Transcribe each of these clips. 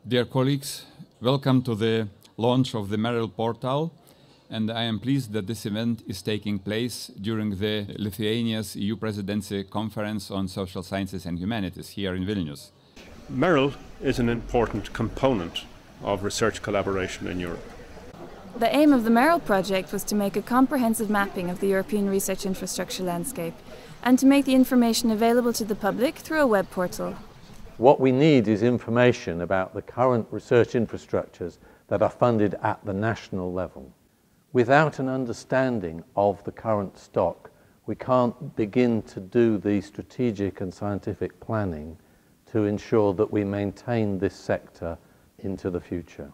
Dear colleagues, welcome to the launch of the Meril portal, and I am pleased that this event is taking place during the Lithuania's EU Presidency Conference on Social Sciences and Humanities here in Vilnius. Meril is an important component of research collaboration in Europe. The aim of the Meril project was to make a comprehensive mapping of the European research infrastructure landscape and to make the information available to the public through a web portal. What we need is information about the current research infrastructures that are funded at the national level. Without an understanding of the current stock, we can't begin to do the strategic and scientific planning to ensure that we maintain this sector into the future.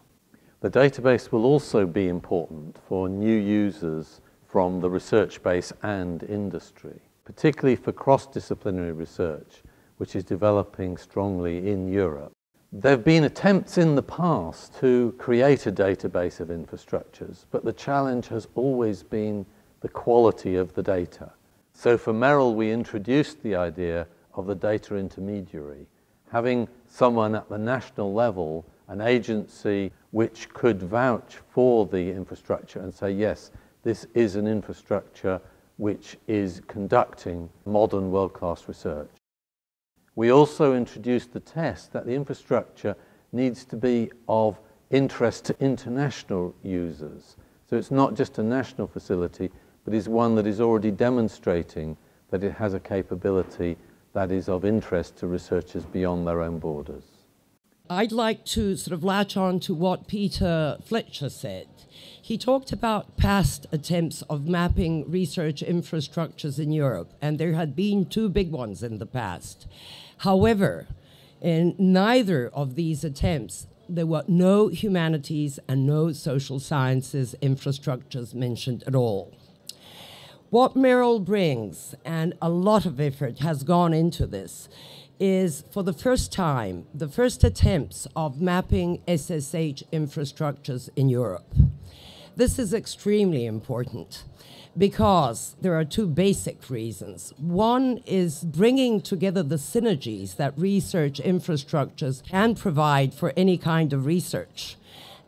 The database will also be important for new users from the research base and industry, particularly for cross-disciplinary research, which is developing strongly in Europe. There have been attempts in the past to create a database of infrastructures, but the challenge has always been the quality of the data. So for Meril, we introduced the idea of the data intermediary, having someone at the national level, an agency which could vouch for the infrastructure and say, yes, this is an infrastructure which is conducting modern world-class research. We also introduced the test that the infrastructure needs to be of interest to international users. So it's not just a national facility, but is one that is already demonstrating that it has a capability that is of interest to researchers beyond their own borders. I'd like to sort of latch on to what Peter Fletcher said. He talked about past attempts of mapping research infrastructures in Europe, and there had been two big ones in the past. However, in neither of these attempts, there were no humanities and no social sciences infrastructures mentioned at all. What Meril brings, and a lot of effort has gone into this, is for the first time, the first attempts of mapping SSH infrastructures in Europe. This is extremely important because there are two basic reasons. One is bringing together the synergies that research infrastructures can provide for any kind of research.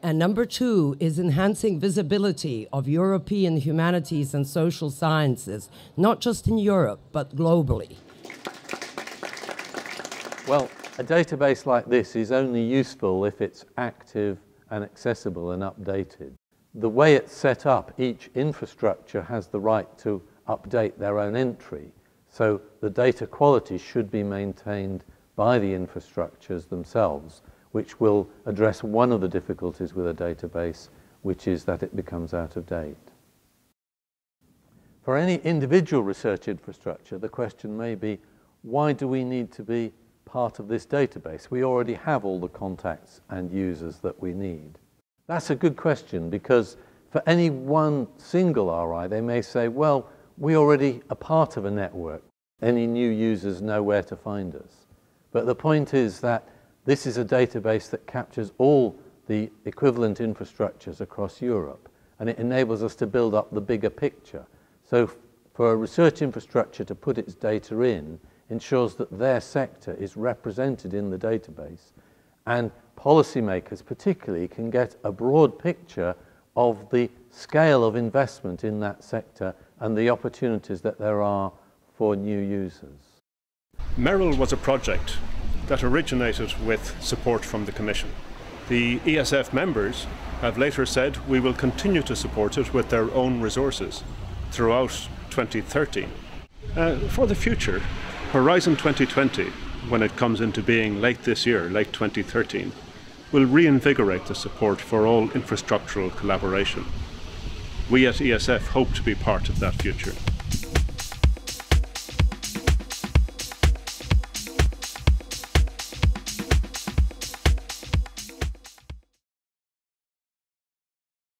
And number two is enhancing visibility of European humanities and social sciences, not just in Europe, but globally. Well, a database like this is only useful if it's active and accessible and updated. The way it's set up, each infrastructure has the right to update their own entry. So the data quality should be maintained by the infrastructures themselves, which will address one of the difficulties with a database, which is that it becomes out of date. For any individual research infrastructure, the question may be, why do we need to be part of this database? We already have all the contacts and users that we need. That's a good question, because for any one single RI, they may say, well, we already are part of a network. Any new users know where to find us. But the point is that this is a database that captures all the equivalent infrastructures across Europe, and it enables us to build up the bigger picture. So for a research infrastructure to put its data in ensures that their sector is represented in the database, and policymakers particularly can get a broad picture of the scale of investment in that sector and the opportunities that there are for new users. Meril was a project that originated with support from the Commission. The ESF members have later said we will continue to support it with their own resources throughout 2013. For the future, Horizon 2020, when it comes into being late this year, late 2013, will reinvigorate the support for all infrastructural collaboration. We at ESF hope to be part of that future.